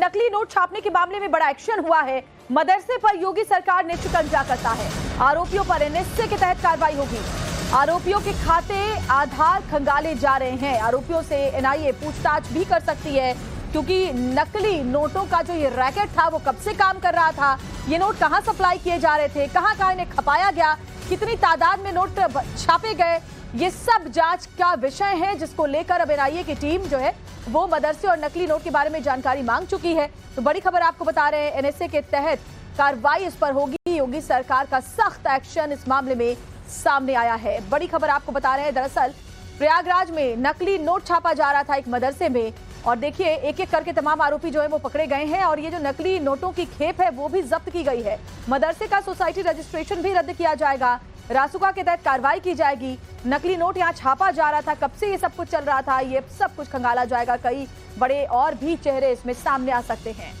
नकली नोट छापने के मामले में बड़ा एक्शन हुआ है। मदरसे पर योगी सरकार ने शिकंजा कसा है। आरोपियों पर एनएसए के तहत कार्रवाई होगी। आरोपियों के खाते आधार खंगाले जा रहे हैं। आरोपियों से एनआईए पूछताछ भी कर सकती है, क्योंकि नकली नोटों का जो ये रैकेट था वो कब से काम कर रहा था, ये नोट कहां सप्लाई किए जा रहे थे, कहां कहां इन्हें खपाया गया, कितनी तादाद में नोट छापे गए, ये सब जांच का विषय है, जिसको लेकर अब एनआईए की टीम जो है वो मदरसे और नकली नोट के बारे में जानकारी मांग चुकी है। तो बड़ी खबर आपको बता रहे हैं, एनएसए के तहत कार्रवाई इस पर होगी। योगी सरकार का सख्त एक्शन इस मामले में सामने आया है। बड़ी खबर आपको बता रहे हैं, दरअसल प्रयागराज में नकली नोट छापा जा रहा था एक मदरसे में, और देखिए एक एक करके तमाम आरोपी जो है वो पकड़े गए हैं, और ये जो नकली नोटों की खेप है वो भी जब्त की गई है। मदरसे का सोसाइटी रजिस्ट्रेशन भी रद्द किया जाएगा। रासुका के तहत कार्रवाई की जाएगी। नकली नोट यहाँ छापा जा रहा था, कब से ये सब कुछ चल रहा था, ये सब कुछ खंगाला जाएगा। कई बड़े और भी चेहरे इसमें सामने आ सकते हैं।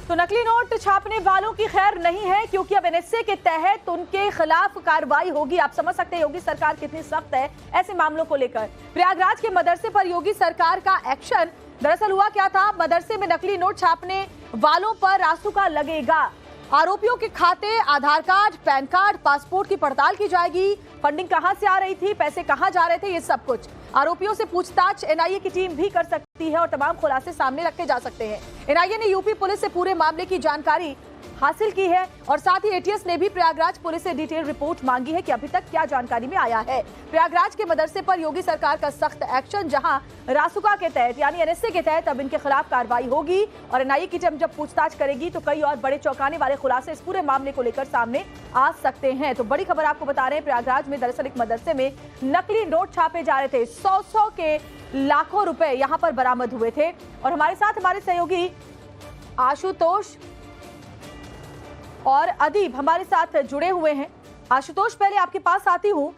तो नकली नोट छापने वालों की खैर नहीं है, क्योंकि अब एनएसए के तहत उनके खिलाफ कार्रवाई होगी। आप समझ सकते हैं योगी सरकार कितनी सख्त है ऐसे मामलों को लेकर। प्रयागराज के मदरसे पर योगी सरकार का एक्शन। दरअसल हुआ क्या था, मदरसे में नकली नोट छापने वालों पर रासुका लगेगा। आरोपियों के खाते, आधार कार्ड, पैन कार्ड, पासपोर्ट की पड़ताल की जाएगी। फंडिंग कहां से आ रही थी, पैसे कहां जा रहे थे, ये सब कुछ आरोपियों से पूछताछ एनआईए की टीम भी कर सकती है और तमाम खुलासे सामने रखे जा सकते हैं। एनआईए ने यूपी पुलिस से पूरे मामले की जानकारी हासिल की है, और साथ ही एटीएस ने भी प्रयागराज पुलिस से डिटेल रिपोर्ट मांगी है कि अभी तक क्या जानकारी में आया है। प्रयागराज के मदरसे पर योगी सरकार का सख्त एक्शन, जहां रासुका के तहत यानी एनएसए के तहत अब इनके खिलाफ कार्रवाई होगी, और एनआईए की टीम जब पूछताछ करेगी तो कई और बड़े चौंकाने वाले खुलासे इस पूरे मामले को लेकर सामने आ सकते हैं। तो बड़ी खबर आपको बता रहे हैं, प्रयागराज में दरअसल एक मदरसे में नकली नोट छापे जा रहे थे। 100 के लाखों रुपए यहां पर बरामद हुए थे। और हमारे साथ हमारे सहयोगी आशुतोष और अदीब हमारे साथ जुड़े हुए हैं। आशुतोष, पहले आपके पास आती हूं।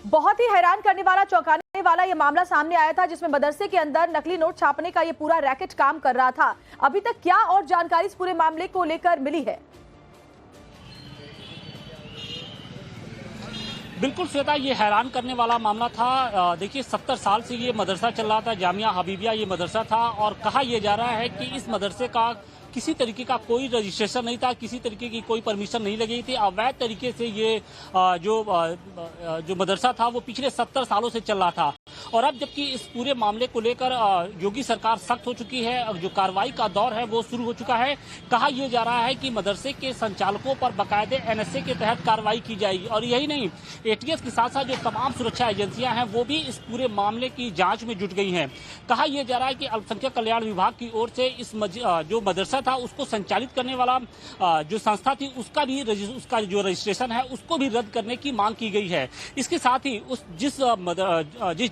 बहुत ही हैरान करने वाला, चौंकाने वाला ये मामला सामने आया था, जिसमें मदरसे के अंदर नकली नोट छापने का ये पूरा रैकेट काम कर रहा था। अभी तक क्या और जानकारी इस पूरे मामले को लेकर मिली है? बिल्कुल श्वेता, ये हैरान करने वाला मामला था। देखिए 70 साल से ये मदरसा चल रहा था, जामिया हबीबिया ये मदरसा था, और कहा यह जा रहा है कि इस मदरसे का किसी तरीके का कोई रजिस्ट्रेशन नहीं था, किसी तरीके की कोई परमिशन नहीं लगी थी। अवैध तरीके से ये जो मदरसा था वो पिछले 70 सालों से चल रहा था। और अब जबकि इस पूरे मामले को लेकर योगी सरकार सख्त हो चुकी है, जो कार्रवाई का दौर है वो शुरू हो चुका है। कहा यह जा रहा है कि मदरसे के संचालकों पर बाकायदे एनएसए के तहत कार्रवाई की जाएगी। और यही नहीं, एटीएस के साथ साथ जो तमाम सुरक्षा एजेंसियां हैं वो भी इस पूरे मामले की जांच में जुट गई हैं। कहा यह जा रहा है कि अल्पसंख्यक कल्याण विभाग की ओर से इस जो मदरसा था उसको संचालित करने वाला जो संस्था थी उसका जो रजिस्ट्रेशन है उसको भी रद्द करने की मांग की गई है। इसके साथ ही जिस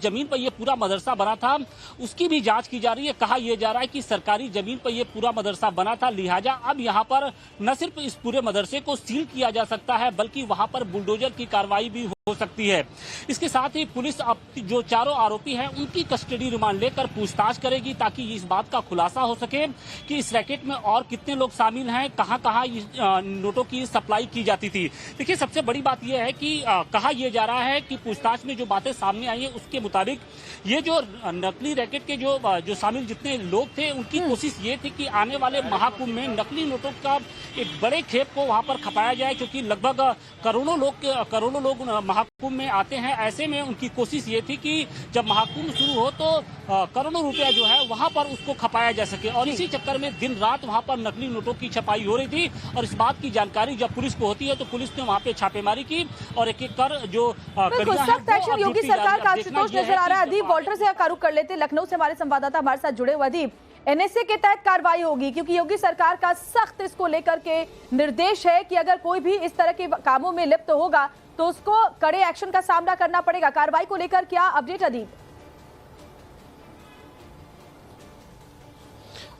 जमीन पर यह पूरा मदरसा बना था उसकी भी जांच की जा रही है। कहा यह जा रहा है कि सरकारी जमीन पर यह पूरा मदरसा बना था, लिहाजा अब यहां पर न सिर्फ इस पूरे मदरसे को सील किया जा सकता है बल्कि वहां पर बुलडोजर की कार्रवाई भी हो सकती है। इसके साथ ही पुलिस अब जो चारों आरोपी हैं उनकी कस्टडी रिमांड लेकर पूछताछ करेगी, ताकि इस बात का खुलासा हो सके कि इस रैकेट में और कितने लोग शामिल हैं, कहां कहां नोटों की सप्लाई की जाती थी। देखिए सबसे बड़ी बात यह है कि कहा यह जा रहा है कि पूछताछ में जो बातें सामने आई है उसके मुताबिक ये जो नकली रैकेट के जो शामिल जितने लोग थे उनकी कोशिश ये थी कि आने वाले महाकुंभ में नकली नोटों का एक बड़े खेप को वहां पर खपाया जाए, क्योंकि लगभग करोड़ों लोग महाकुंभ में आते हैं। ऐसे में उनकी कोशिश ये थी कि जब महाकुंभ शुरू हो तो करोड़ों रुपया जो है वहां पर उसको खपाया जा सके, और इसी चक्कर में दिन रात वहां पर नकली नोटों की छपाई हो रही थी। और इस बात की जानकारी जब पुलिस को होती है तो पुलिस ने वहां पे छापेमारी की और एक एक कर जो सख्त एक्शन योगी सरकार का आशुतोष नजर आ रहा है। अदीब, वॉल्टर से रुख कर लेते, लखनऊ से हमारे संवाददाता हमारे साथ जुड़े हुए। अदीब, एनएसए के तहत कार्रवाई होगी, क्योंकि योगी सरकार का सख्त इसको लेकर के निर्देश है कि अगर कोई भी इस तरह के कामों में लिप्त होगा तो उसको कड़े एक्शन का सामना करना पड़ेगा। कार्रवाई को लेकर क्या अपडेट अदीब?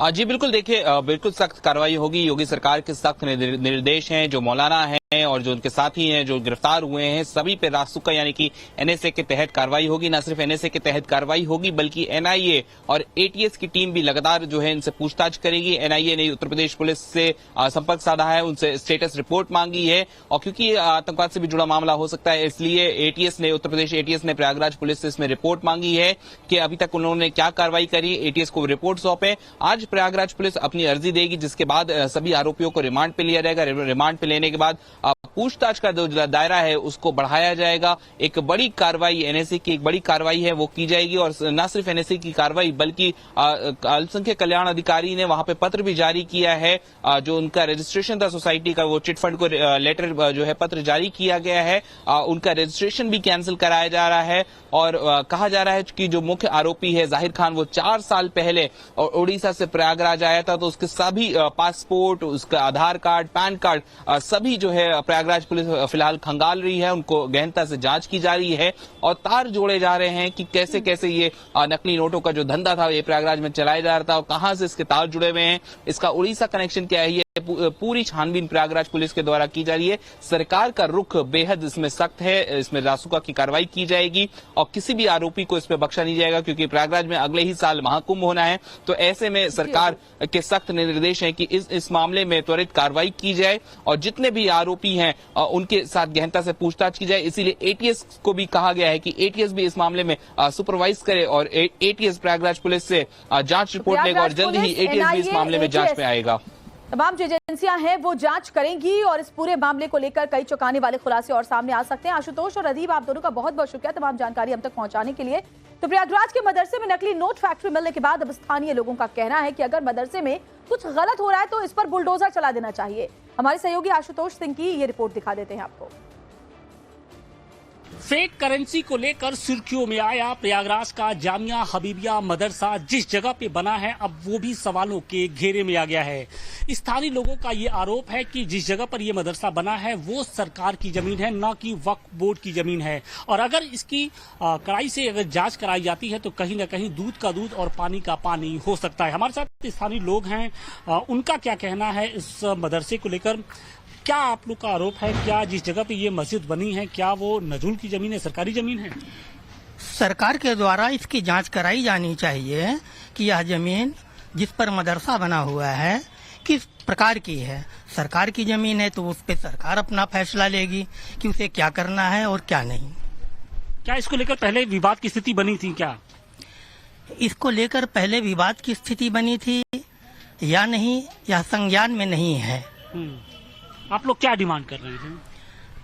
जी बिल्कुल, देखिए बिल्कुल सख्त कार्रवाई होगी। योगी सरकार के सख्त निर्देश हैं। जो मौलाना है हैं और जो उनके साथी हैं जो गिरफ्तार हुए हैं सभी पे रासुका यानी कि एनएसए के तहत कार्रवाई होगी। न सिर्फ एनएसए के तहत कार्रवाई होगी बल्कि एनआईए और एटीएस की टीम भी लगातार जो है इनसे पूछताछ करेगी। एनआईए ने उत्तर प्रदेश पुलिस से संपर्क साधा है, उनसे स्टेटस रिपोर्ट मांगी है और क्योंकि आतंकवाद से भी जुड़ा मामला हो सकता है इसलिए उत्तर प्रदेश एटीएस ने प्रयागराज पुलिस से इसमें रिपोर्ट मांगी है कि अभी तक उन्होंने क्या कार्रवाई करी, एटीएस को रिपोर्ट सौंपे। आज प्रयागराज पुलिस अपनी अर्जी देगी जिसके बाद सभी आरोपियों को रिमांड पे लिया जाएगा। रिमांड पे लेने के बाद पूछताछ का जो दायरा है उसको बढ़ाया जाएगा। एक बड़ी कार्रवाई एनएसए की एक बड़ी कार्रवाई है वो की जाएगी और न सिर्फ एनएसए की कार्रवाई बल्कि अल्पसंख्यक कल्याण अधिकारी ने वहां पे पत्र भी जारी किया है। जो उनका रजिस्ट्रेशन था सोसाइटी का वो चिटफंड को लेटर जो है पत्र जारी किया गया है, उनका रजिस्ट्रेशन भी कैंसिल कराया जा रहा है और कहा जा रहा है कि जो मुख्य आरोपी है जाहिर खान वो 4 साल पहले उड़ीसा से प्रयागराज आया था तो उसके सभी पासपोर्ट, उसका आधार कार्ड, पैन कार्ड सभी जो है प्रयागराज पुलिस फिलहाल खंगाल रही है, उनको गहनता से जांच की जा रही है और तार जोड़े जा रहे हैं कि कैसे कैसे ये नकली नोटों का जो धंधा था ये प्रयागराज में चलाया जा रहा था और कहां से इसके तार जुड़े हुए हैं, इसका उड़ीसा कनेक्शन क्या है, ये पूरी छानबीन प्रयागराज पुलिस के द्वारा की जा रही है। सरकार का रुख बेहद इसमें सख्त है, इसमें रासुका की कार्रवाई की जाएगी और किसी भी आरोपी को इसमें बख्शा नहीं जाएगा क्योंकि प्रयागराज में अगले ही साल महाकुंभ होना है। तो ऐसे में सरकार के सख्त निर्देश हैं कि इस मामले में त्वरित कार्रवाई की जाए और जितने भी आरोपी हैं उनके साथ गहनता से पूछताछ की जाए। इसीलिए एटीएस को भी कहा गया है कि एटीएस भी इस मामले में सुपरवाइज करे और एटीएस प्रयागराज पुलिस से जांच रिपोर्ट लेगा और जल्द ही एटीएस भी इस मामले में जांच में आएगा। तमाम जो एजेंसियां हैं वो जांच करेंगी और इस पूरे मामले को लेकर कई चौंकाने वाले खुलासे और सामने आ सकते हैं। आशुतोष और अदीब, आप दोनों का बहुत बहुत शुक्रिया तमाम जानकारी हम तक पहुंचाने के लिए। तो प्रयागराज के मदरसे में नकली नोट फैक्ट्री मिलने के बाद अब स्थानीय लोगों का कहना है कि अगर मदरसे में कुछ गलत हो रहा है तो इस पर बुलडोजर चला देना चाहिए। हमारे सहयोगी आशुतोष सिंह की ये रिपोर्ट दिखा देते हैं आपको। फेक करेंसी को लेकर सुर्खियों में आया प्रयागराज का जामिया हबीबिया मदरसा। जिस जगह पे बना है अब वो भी सवालों के घेरे में आ गया है। स्थानीय लोगों का ये आरोप है कि जिस जगह पर ये मदरसा बना है वो सरकार की जमीन है, न कि वक्फ बोर्ड की जमीन है और अगर इसकी कड़ाई से अगर जांच कराई जाती है तो कहीं ना कहीं दूध का दूध और पानी का पानी हो सकता है। हमारे साथ स्थानीय लोग हैं, उनका क्या कहना है इस मदरसे को लेकर। क्या आप लोग का आरोप है, क्या जिस जगह पे ये मस्जिद बनी है क्या वो नजूल की जमीन है, सरकारी जमीन है? सरकार के द्वारा इसकी जांच कराई जानी चाहिए कि यह जमीन जिस पर मदरसा बना हुआ है किस प्रकार की है। सरकार की जमीन है तो उस पर सरकार अपना फैसला लेगी कि उसे क्या करना है और क्या नहीं। क्या इसको लेकर पहले विवाद की स्थिति बनी थी? क्या इसको लेकर पहले विवाद की स्थिति बनी थी या नहीं, यह संज्ञान में नहीं है। आप लोग क्या डिमांड कर रहे हैं?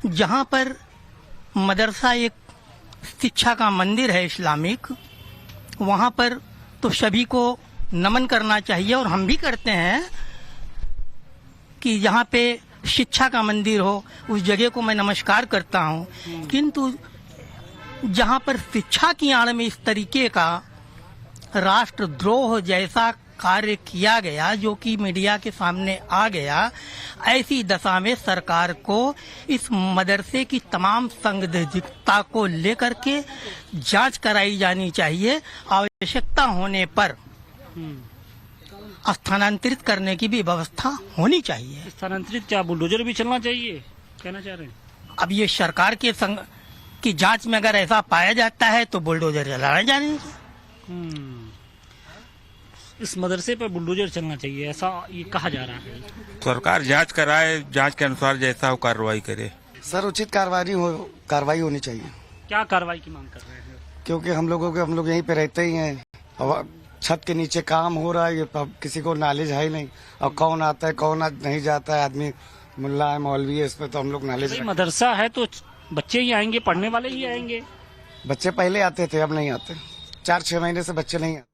जहाँ पर मदरसा एक शिक्षा का मंदिर है इस्लामिक, वहाँ पर तो सभी को नमन करना चाहिए और हम भी करते हैं कि जहाँ पे शिक्षा का मंदिर हो उस जगह को मैं नमस्कार करता हूँ। किंतु जहाँ पर शिक्षा की आड़ में इस तरीके का राष्ट्रद्रोह जैसा कार्य किया गया जो कि मीडिया के सामने आ गया, ऐसी दशा में सरकार को इस मदरसे की तमाम संदिग्धता को लेकर के जांच कराई जानी चाहिए। आवश्यकता होने पर स्थानांतरित करने की भी व्यवस्था होनी चाहिए। स्थानांतरित क्या बुलडोजर भी चलना चाहिए, कहना चाह रहे हैं? अब ये सरकार के की जांच में अगर ऐसा पाया जाता है तो बुलडोजर चलाना चाहिए। इस मदरसे पर बुलडोजर चलना चाहिए ऐसा ये कहा जा रहा है। सरकार जांच कराए, जांच के अनुसार जैसा हो कार्रवाई करे। सर उचित कार्रवाई होनी चाहिए। क्या कार्रवाई की मांग कर रहे हैं? क्योंकि हम लोग यहीं पे रहते ही हैं और छत के नीचे काम हो रहा है, ये किसी को नॉलेज है ही नहीं। अब कौन आता है कौन नहीं जाता है, आदमी मुल्ला है मौलवी है, इसमें तो हम लोग नॉलेज। मदरसा है तो बच्चे ही आएंगे, पढ़ने वाले ही आएंगे। बच्चे पहले आते थे, अब नहीं आते। 4-6 महीने से बच्चे नहीं आते।